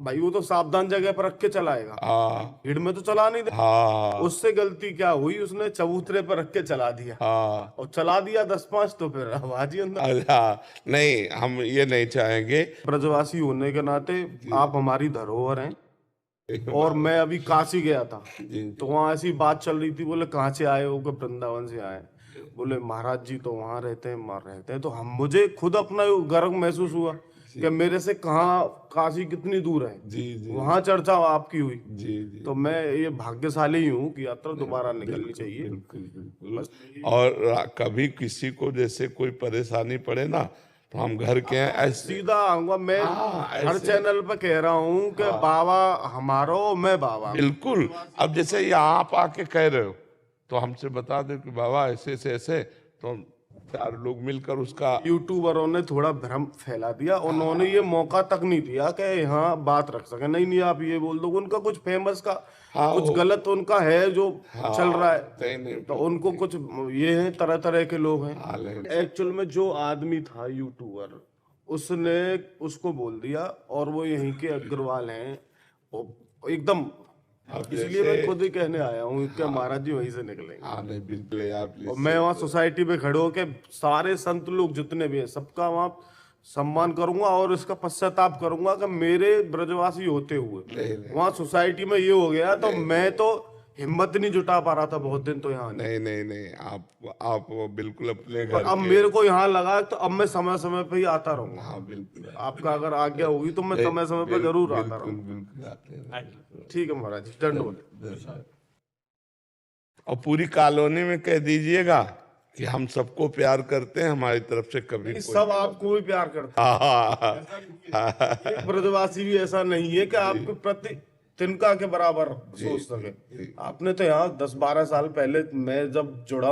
भाई, वो तो सावधान जगह पर रख के चलाएगा, भीड़ में तो चला नहीं दे। उससे गलती क्या हुई, उसने चबूतरे पर रख के चला दिया, और चला दिया 10-5, तो फिर आवाज ही अंदर। नहीं, हम ये नहीं चाहेंगे। ब्रजवासी होने के नाते आप हमारी धरोहर हैं। और मैं अभी काशी गया था, तो वहाँ ऐसी बात चल रही थी, बोले कहाँ से आए हो, कि वृंदावन से आए। बोले महाराज जी तो वहाँ रहते हैं, तो मुझे खुद अपना गर्व महसूस हुआ कि मेरे से कहाँ काशी कितनी दूर है, वहाँ चर्चा आपकी हुई। तो मैं ये भाग्यशाली हूँ कि यात्रा दोबारा निकलनी चाहिए। बिल्कुल। और कभी किसी को जैसे कोई परेशानी पड़े ना, तो हम घर के हैं, ऐसे सीधा आऊंगा मैं। हर चैनल पे कह रहा हूँ कि बाबा हमारो, मैं बाबा। बिल्कुल। अब जैसे यहाँ आप आके कह रहे हो, तो हमसे बता दो कि बाबा ऐसे ऐसे, तो 4 लोग मिलकर उसका। यूट्यूबरों ने थोड़ा भ्रम फैला दिया, उन्होंने ये मौका तक नहीं दिया कि यहाँ बात रख सके। नहीं आप ये बोल दो, उनका कुछ फेमस का कुछ गलत उनका है जो चल रहा है, तो उनको कुछ ये है, तरह तरह के लोग हैं। एक्चुअल में जो आदमी था यूट्यूबर, उसने उसको बोल दिया, और वो यहीं के अग्रवाल हैं एकदम। इसलिए मैं खुद ही कहने आया हूँ कि महाराज जी वहीं से निकलेंगे। बिल्कुल। और मैं वहाँ सोसाइटी पे खड़े होके सारे संत लोग जितने भी हैं, सबका वहाँ सम्मान करूंगा, और इसका पश्चाताप करूंगा कि मेरे ब्रजवासी होते हुए वहाँ सोसाइटी में ये हो गया। तो मैं तो हिम्मत नहीं जुटा पा रहा था बहुत दिन, तो यहाँ नहीं, आप बिल्कुल अपने घर। अब मेरे को यहाँ लगा, तो अब मैं समय समय पे ही आता रहूंगा। बिल्कुल। आपका अगर आज्ञा होगी तो मैं समय समय पे जरूर आता रहूंगा। बिल्कुल। ठीक है महाराज जी, दंडवत। और पूरी कॉलोनी में कह दीजिएगा कि हम सबको प्यार करते हैं, हमारी तरफ से कभी सब आपको भी प्यार करते हैं। एक ब्रजवासी भी ऐसा नहीं है कि आपके प्रति तिनका के बराबर सोच सके। आपने तो यहाँ 10-12 साल पहले मैं जब जुड़ा